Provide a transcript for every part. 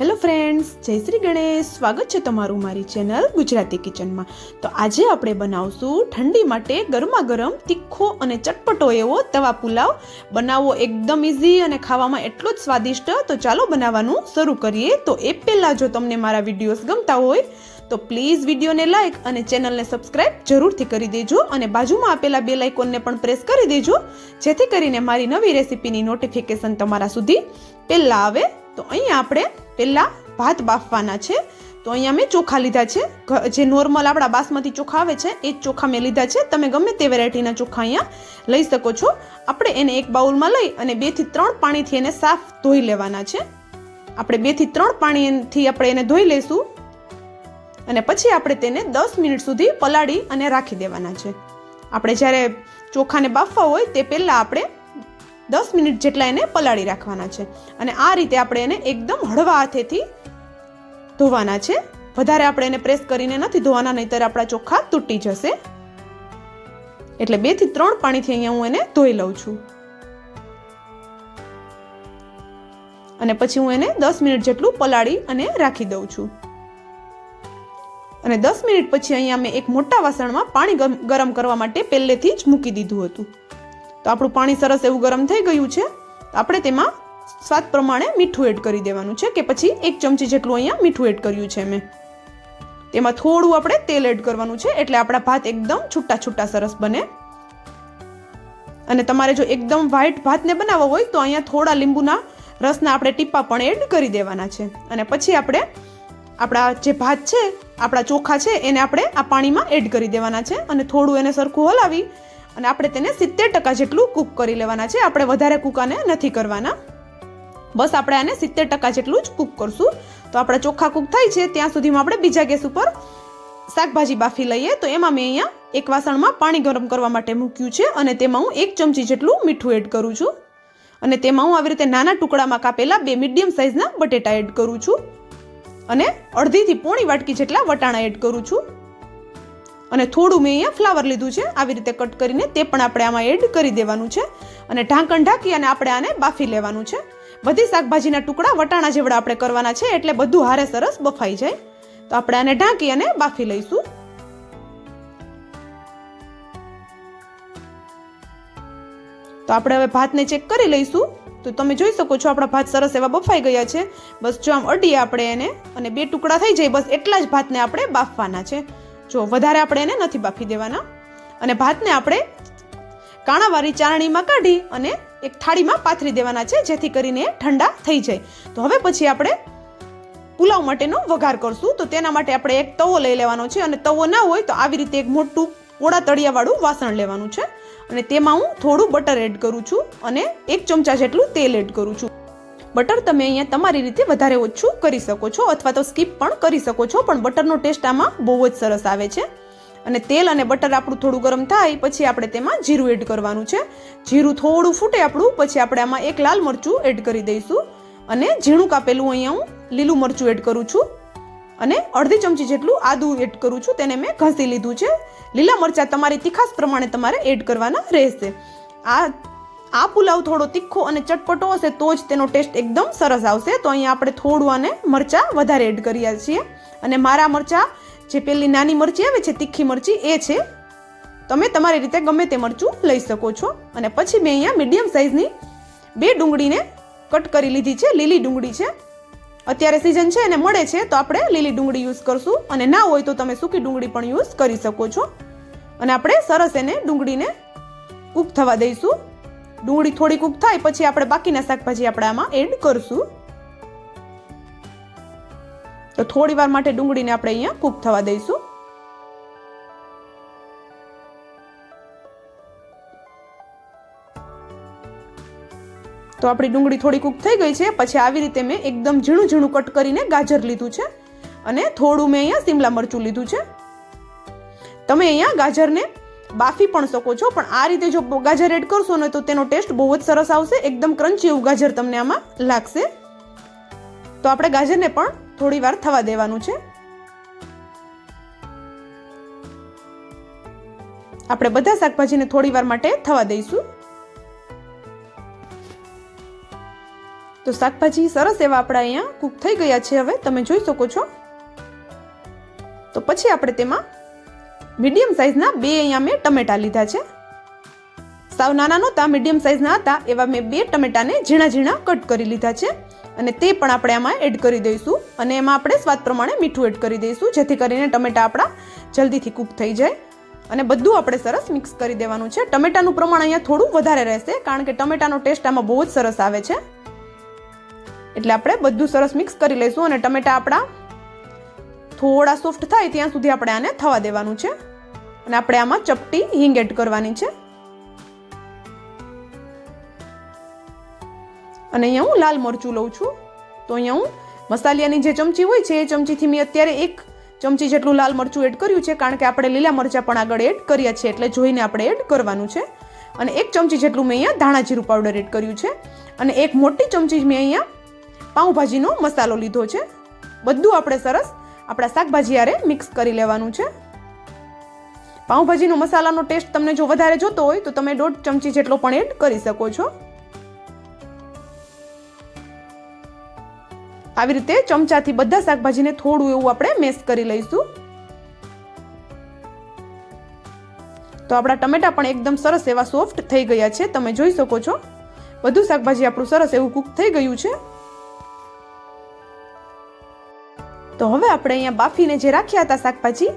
Hello friends, જય શ્રી ગણેશ. સ્વાગત છે તમારું મારી ચેનલ ગુજરાતી કિચનમાં. તો આજે આપણે બનાવશું ઠંડી માટે ગરમા ગરમ તીખો અને ચટપટો એવો તવા પુલાવ. બનાવવો એકદમ ઇઝી અને ખાવામાં એટલો જ સ્વાદિષ્ટ. તો ચાલો બનાવવાનું શરૂ કરીએ. તો એ પહેલાં જો તમને મારા વિડીયોઝ ગમતા હોય તો પ્લીઝ વિડીયોને લાઇક અને ચેનલને સબસ્ક્રાઇબ જરૂરથી કરી દેજો અને બાજુમાં આપેલા બેલ આઇકોનને પણ પ્રેસ કરી દેજો, જેથી કરીને મારી નવી રેસીપીની નોટિફિકેશન તમારા સુધી પહેલાં આવે. તો અહીંયા આપણે પહેલાં ભાત બાફવાના છે. તો અહીંયા મેં ચોખા લીધા છે, જે નોર્મલ આપણા બાસમતી ચોખા આવે છે એ જ ચોખા મેં લીધા છે. તમે ગમે તે વેરાયટીના ચોખા અહીંયા લઈ શકો છો. આપણે એને એક બાઉલમાં લઈ અને 2 થી 3 પાણીથી એને સાફ ધોઈ લેવાના છે. આપણે 2 થી 3 પાણીથી આપણે એને ધોઈ લઈશું અને પછી આપણે તેને 10 મિનિટ સુધી પલાળી અને રાખી દેવાના છે. આપણે જ્યારે ચોખાને બાફવા હોય તે પહેલાં આપણે 10 મિનિટ જેટલા એને પલાળી રાખવાના છે. અને આ રીતે આપણે એને એકદમ હળવા હાથેથી ધોવાના છે. વધારે આપણે એને પ્રેસ કરીને નથી ધોવાના, નહીંતર આપણા ચોખા તૂટી જશે. એટલે 2 થી 3 પાણીથી અહીંયા હું એને ધોઈ લઉં છું અને પછી હું એને 10 મિનિટ જેટલું પલાળી અને રાખી દઉં છું. અને 10 મિનિટ પછી અહીંયા મેં એક મોટા વાસણમાં પાણી ગરમ કરવા માટે પહેલેથી જ મૂકી દીધું હતું. તો આપણું પાણી સરસ એવું ગરમ થઈ ગયું છે. તો આપણે તેમાં સ્વાદ પ્રમાણે મીઠું એડ કરી દેવાનું છે, કે પછી 1 ચમચી જેટલું અહીંયા મીઠું એડ કર્યું છે મેં. તેમાં થોડું આપણે તેલ એડ કરવાનું છે, એટલે આપણા ભાત એકદમ છૂટા છૂટા સરસ બને. અને તમારે જો એકદમ વ્હાઈટ ભાતને બનાવવો હોય તો અહીંયા થોડા લીંબુના રસના આપણે ટીપા પણ એડ કરી દેવાના છે. અને પછી આપણે આપણા જે ભાત છે, આપણા ચોખા છે, એને આપણે આ પાણીમાં એડ કરી દેવાના છે અને થોડું એને સરખું હલાવી અને આપણે તેને 70% જેટલું કૂક કરી લેવાના છે. આપણે વધારે કૂક આને નથી કરવાના, બસ આપણે આને 70% જેટલું જ કૂક કરશું. તો આપણા ચોખા કૂક થાય છે ત્યાં સુધીમાં આપણે બીજા ગેસ ઉપર શાકભાજી બાફી લઈએ. તો એમાં મેં અહીંયા એક વાસણમાં પાણી ગરમ કરવા માટે મૂક્યું છે અને તેમાં હું 1 ચમચી જેટલું મીઠું એડ કરું છું. અને તેમાં હું આવી રીતે નાના ટુકડામાં કાપેલા 2 મીડિયમ સાઇઝના બટેટા એડ કરું છું અને અડધી થી પોણી વાટકી જેટલા વટાણા એડ કરું છું. અને થોડું મેં અહીંયા ફ્લાવર લીધું છે, આવી રીતે કટ કરીને તે પણ આપણે આમાં એડ કરી દેવાનું છે. અને ઢાંકણ ઢાંકી અને આપણે આને બાફી લેવાનું છે. બધી શાકભાજીના ટુકડા વટાણા જેવડા આપણે કરવાના છે, એટલે બધું હારે સરસ બફાઈ જાય. તો આપણે આને ઢાંકી અને બાફી લઈશું. તો આપણે હવે ભાતને ચેક કરી લઈશું. તો તમે જોઈ શકો છો આપણા ભાત સરસ એવા બફાઈ ગયા છે. બસ જો આમ અડીએ આપણે એને અને 2 ટુકડા થઈ જાય, બસ એટલા જ ભાતને આપણે બાફવાના છે. જો વધારે આપણે એને નથી બાફી દેવાના. અને ભાતને આપણે કાણાવાળી ચાળણીમાં કાઢી અને એક થાળીમાં પાથરી દેવાના છે, જેથી કરીને ઠંડા થઈ જાય. તો હવે પછી આપણે પુલાવ માટેનો વઘાર કરશું. તો તેના માટે આપણે એક તવો લઈ લેવાનો છે અને તવો ના હોય તો આવી રીતે એક મોટું પોળા તળિયાવાળું વાસણ લેવાનું છે અને તેમાં હું થોડું બટર એડ કરું છું અને 1 ચમચા જેટલું તેલ એડ કરું છું. બટર તમે અહીંયા તમારી રીતે વધારે ઓછું કરી શકો છો અથવા તો સ્કીપ પણ કરી શકો છો, પણ બટરનો ટેસ્ટ આમાં બહુ જ સરસ આવે છે. અને તેલ અને બટર આપણું થોડું ગરમ થાય પછી આપણે તેમાં જીરું એડ કરવાનું છે. જીરું થોડું ફૂટે આપણું પછી આપણે આમાં 1 લાલ મરચું એડ કરી દઈશું અને ઝીણું કાપેલું અહીંયા હું લીલું મરચું એડ કરું છું અને અડધી ચમચી જેટલું આદું એડ કરું છું. તેને મેં ઘસી લીધું છે. લીલા મરચાં તમારી તીખાસ પ્રમાણે તમારે એડ કરવાના રહેશે. આ પુલાવ થોડો તીખો અને ચટપટો હશે તો જ તેનો ટેસ્ટ એકદમ સરસ આવશે. તો અહીંયા આપણે થોડું આને મરચાં વધારે એડ કર્યા છીએ. અને મારા મરચાં જે પેલી નાની મરચી આવે છે, તીખી મરચી, એ છે. તમે તમારી રીતે ગમે તે મરચું લઈ શકો છો. અને પછી મેં અહીંયા મીડિયમ સાઇઝની 2 ડુંગળીને કટ કરી લીધી છે. લીલી ડુંગળી છે, અત્યારે સિઝન છે અને મળે છે તો આપણે લીલી ડુંગળી યુઝ કરશું. અને ના હોય તો તમે સૂકી ડુંગળી પણ યુઝ કરી શકો છો. અને આપણે સરસ એને ડુંગળીને કૂક થવા દઈશું. ડુંગળી થોડી કૂક થાય પછી આપણે બાકીના શાકભાજી આપણે આમાં એડ કરશું. તો થોડી વાર માટે ડુંગળીને આપણે અહીંયા કૂક થવા દઈશું. તો આપણી ડુંગળી થોડી કૂક થઈ ગઈ છે. પછી આવી રીતે મેં એકદમ ઝીણું ઝીણું કટ કરીને ગાજર લીધું છે અને થોડું મેં અહીંયા શિમલા મરચું લીધું છે. તમે અહીંયા ગાજરને બાફી પણ શકો છો, પણ આ રીતે જો ગાજર એડ કરશો ને તો તેનો ટેસ્ટ બહુ જ સરસ આવશે. એકદમ ક્રન્ચી એવું ગાજર તમને આમાં લાગશે. તો આપણે ગાજરને પણ થોડી વાર થવા દેવાનું છે. આપણે બધા શાકભાજીને થોડી વાર માટે થવા દઈશું. તો શાકભાજી સરસ એવા આપણા અહીંયા કૂક થઈ ગયા છે. હવે તમે જોઈ શકો છો. તો પછી આપણે તેમાં મીડિયમ સાઇઝના 2 અહીંયા મેં ટમેટા લીધા છે. સાવ નાના નહોતા, મીડિયમ સાઇઝના હતા એવા મેં 2 ટમેટાને ઝીણા ઝીણા કટ કરી લીધા છે અને તે પણ આપણે આમાં એડ કરી દઈશું. અને એમાં આપણે સ્વાદ પ્રમાણે મીઠું એડ કરી દઈશું, જેથી કરીને ટમેટા આપણા જલ્દીથી કૂક થઈ જાય. અને બધું આપણે સરસ મિક્સ કરી દેવાનું છે. ટમેટાનું પ્રમાણ અહીંયા થોડું વધારે રહેશે, કારણ કે ટમેટાનો ટેસ્ટ આમાં બહુ જ સરસ આવે છે. એટલે આપણે બધું સરસ મિક્સ કરી લઈશું અને ટમેટા આપણા થોડા સોફ્ટ થાય ત્યાં સુધી આપણે આને થવા દેવાનું છે. અને આપણે આમાં ચપટી હિંગ એડ કરવાની છે. અને અહીંયા હું લાલ મરચું લઉં છું. તો અહીંયા હું મસાલિયાની જે ચમચી હોય છે એ ચમચીથી મેં અત્યારે 1 ચમચી જેટલું લાલ મરચું એડ કર્યું છે, કારણ કે આપણે લીલા મરચાં પણ આગળ એડ કર્યા છે, એટલે જોઈને આપણે એડ કરવાનું છે. અને 1 ચમચી જેટલું મેં અહીંયા ધાણા જીરું પાવડર એડ કર્યું છે. અને 1 મોટી ચમચી મેં અહીંયા પાઉંભાજીનો મસાલો લીધો છે. બધું આપણે સરસ આપણા શાકભાજી હારે મિક્સ કરી લેવાનું છે. પાઉંભાજીનો મસાલાનો ટેસ્ટ તમને જો વધારે જોતો હોય તો તમે 1.5 ચમચી જેટલો પણ એડ કરી શકો છો. આવી રીતે ચમચાથી બધા શાકભાજીને થોડું એવું આપણે મેશ કરી લઈશું. તો આપણા ટમેટા પણ એકદમ સરસ એવા સોફ્ટ થઈ ગયા છે. તમે જોઈ શકો છો બધું શાકભાજી આપણું સરસ એવું કૂક થઈ ગયું છે. તો હવે આપણે અહીંયા બાફીને જે રાખ્યા હતા શાકભાજી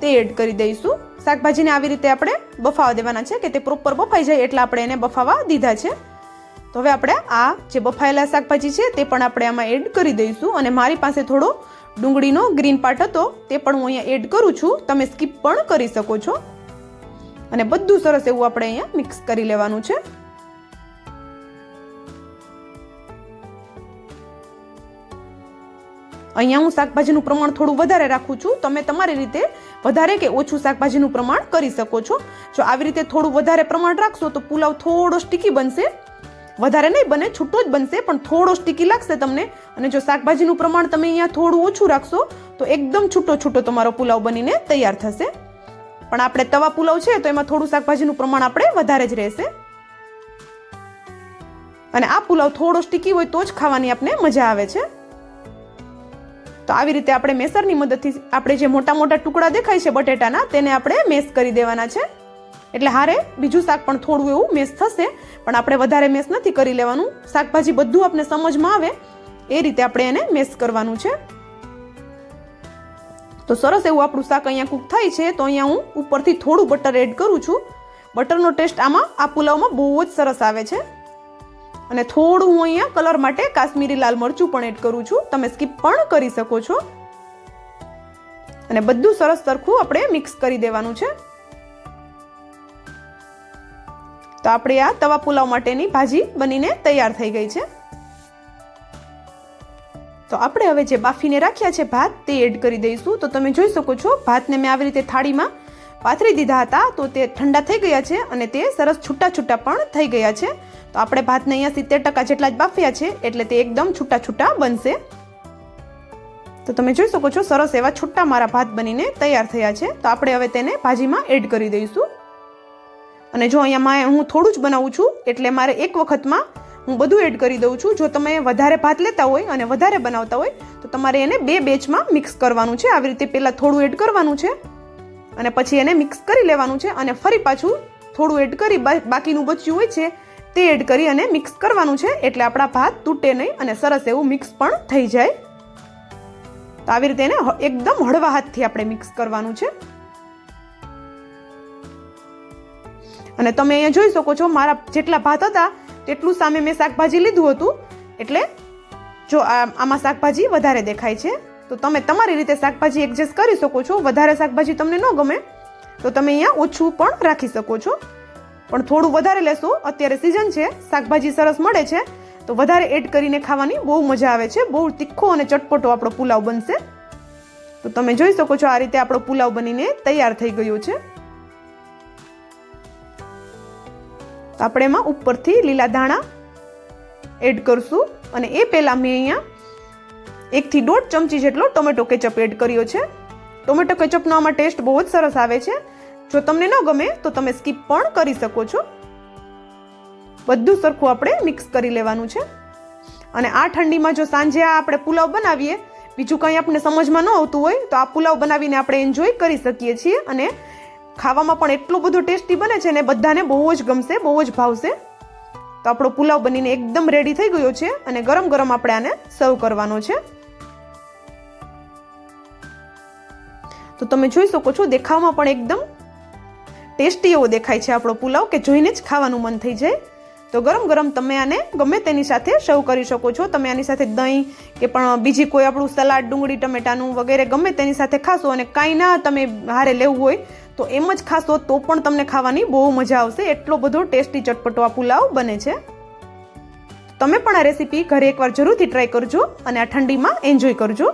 તે એડ કરી દઈશું. શાકભાજીને આવી રીતે આપણે બફાવા દેવાના છે કે તે પ્રોપર બફાઈ જાય, એટલે આપણે એને બફાવા દીધા છે. તો હવે આપણે આ જે બફાયેલા શાકભાજી છે તે પણ આપણે આમાં એડ કરી દઈશું. અને મારી પાસે થોડો ડુંગળીનો ગ્રીન પાર્ટ હતો તે પણ હું અહીંયા એડ કરું છું. તમે સ્કીપ પણ કરી શકો છો. અને બધું સરસ એવું આપણે અહીંયા મિક્સ કરી લેવાનું છે. અહીંયા હું શાકભાજીનું પ્રમાણ થોડું વધારે રાખું છું. તમે તમારી રીતે વધારે કે ઓછું શાકભાજીનું પ્રમાણ કરી શકો છો. જો આવી રીતે થોડું વધારે પ્રમાણ રાખશો તો પુલાવ થોડો સ્ટીકી બનશે. વધારે નહીં બને, છૂટો જ બનશે, પણ થોડો સ્ટીકી લાગશે તમને. અને જો શાકભાજીનું પ્રમાણ તમે અહીંયા થોડું ઓછું રાખશો તો એકદમ છૂટો છૂટો તમારો પુલાવ બનીને તૈયાર થશે. પણ આપણે તવા પુલાવ છે તો એમાં થોડું શાકભાજીનું પ્રમાણ આપણે વધારે જ રહેશે. અને આ પુલાવ થોડો સ્ટીકી હોય તો જ ખાવાની આપણે મજા આવે છે. તો આવી રીતે આપણે મેસરની મદદથી આપણે જે મોટા મોટા ટુકડા દેખાય છે બટેટાના તેને આપણે મેશ કરી દેવાના છે. એટલે હારે બીજું શાક પણ થોડું એવું મેશ થશે, પણ આપણે વધારે મેશ નથી કરી લેવાનું. શાકભાજી બધું આપણે સમજમાં આવે એ રીતે આપણે એને મેશ કરવાનું છે. તો સરસ એવું આપણું શાક અહીંયા કૂક થાય છે. તો અહીંયા હું ઉપરથી થોડું બટર એડ કરું છું. બટરનો ટેસ્ટ આમાં આ પુલાવમાં બહુ જ સરસ આવે છે. અને થોડું હું અહીંયા કલર માટે કાશ્મીરી લાલ મરચું પણ એડ કરું છું. તમે સ્કીપ પણ કરી શકો છો. અને બધું સરસ સરખું આપણે મિક્સ કરી દેવાનું છે. તો આપણે આ તવા પુલાવ માટેની ભાજી બનીને તૈયાર થઈ ગઈ છે. તો આપણે હવે જે બાફીને રાખ્યા છે ભાત તે એડ કરી દઈશું. તો તમે જોઈ શકો છો ભાતને મેં આવી રીતે થાળીમાં પાથરી દીધા હતા. તો તે ઠંડા થઈ ગયા છે અને તે સરસ છૂટા છૂટા પણ થઈ ગયા છે. તો આપણે ભાતને અહીંયા 70% જેટલા જ બાફ્યા છે, એટલે તે એકદમ છૂટા છૂટા બનશે. તો તમે જોઈ શકો છો સરસ એવા છૂટા મારા ભાત બનીને તૈયાર થયા છે. તો આપણે હવે તેને ભાજીમાં એડ કરી દઈશું. અને જો અહીંયા હું થોડું જ બનાવું છું, એટલે મારે એક વખતમાં હું બધું એડ કરી દઉં છું. જો તમે વધારે ભાત લેતા હોય અને વધારે બનાવતા હોય તો તમારે એને 2 બેચમાં મિક્સ કરવાનું છે. આવી રીતે પહેલાં થોડું એડ કરવાનું છે અને પછી એને મિક્સ કરી લેવાનું છે. અને ફરી પાછું થોડું એડ કરી બાકીનું બચ્યું હોય છે તે એડ કરી અને મિક્સ કરવાનું છે. એટલે આપણા ભાત તૂટે નહીં અને સરસ એવું મિક્સ પણ થઈ જાય. તો આવી રીતે એને એકદમ હળવા હાથથી આપણે મિક્સ કરવાનું છે. અને તમે અહીંયા જોઈ શકો છો મારા જેટલા ભાત હતા તેટલું સામે મેં શાકભાજી લીધું હતું. એટલે જો આમાં શાકભાજી વધારે દેખાય છે તો તમે તમારી રીતે શાકભાજી એડજસ્ટ કરી શકો છો. વધારે શાકભાજી તમને ન ગમે તો તમે અહીંયા ઓછું પણ રાખી શકો છો. પણ થોડું વધારે લેશો, અત્યારે સિઝન છે, શાકભાજી સરસ મળે છે, તો વધારે એડ કરીને ખાવાની બહુ મજા આવે છે. બહુ તીખો અને ચટપટો આપણો પુલાવ બનશે. તો તમે જોઈ શકો છો આ રીતે આપણો પુલાવ બનીને તૈયાર થઈ ગયો છે. તો આપણે એમાં ઉપરથી લીલા ધાણા એડ કરશું. અને એ પહેલાં મેં અહીંયા 1 થી 1.5 ચમચી જેટલો ટોમેટો કેચઅપ એડ કર્યો છે. ટોમેટો કેચઅપનો આમાં ટેસ્ટ બહુ જ સરસ આવે છે. જો તમને ન ગમે તો તમે સ્કીપ પણ કરી શકો છો. બધું સરખું આપણે મિક્સ કરી લેવાનું છે. અને આ ઠંડીમાં જો સાંજે આ આપણે પુલાવ બનાવીએ, બીજું કંઈ આપણને સમજમાં ન આવતું હોય તો આ પુલાવ બનાવીને આપણે એન્જોય કરી શકીએ છીએ. અને ખાવામાં પણ એટલો બધો ટેસ્ટી બને છે ને બધાને બહુ જ ગમશે, બહુ જ ભાવશે. તો આપણો પુલાવ બનીને એકદમ રેડી થઈ ગયો છે અને ગરમ ગરમ આપણે આને સર્વ કરવાનો છે. તો તમે જોઈ શકો છો દેખાવમાં પણ એકદમ ટેસ્ટી એવો દેખાય છે આપણો પુલાવ કે જોઈને જ ખાવાનું મન થઈ જાય. તો ગરમ ગરમ તમે આને ગમે તેની સાથે સર્વ કરી શકો છો. તમે આની સાથે દહીં કે પણ બીજી કોઈ આપણું સલાડ, ડુંગળી ટમેટાનું વગેરે ગમે તેની સાથે ખાશો અને કાંઈ ના તમે હારે લેવું હોય તો એમ જ ખાશો તો પણ તમને ખાવાની બહુ મજા આવશે. એટલો બધો ટેસ્ટી ચટપટો આ પુલાવ બને છે. તમે પણ આ રેસીપી ઘરે એકવાર જરૂરથી ટ્રાય કરજો અને આ ઠંડીમાં એન્જોય કરજો.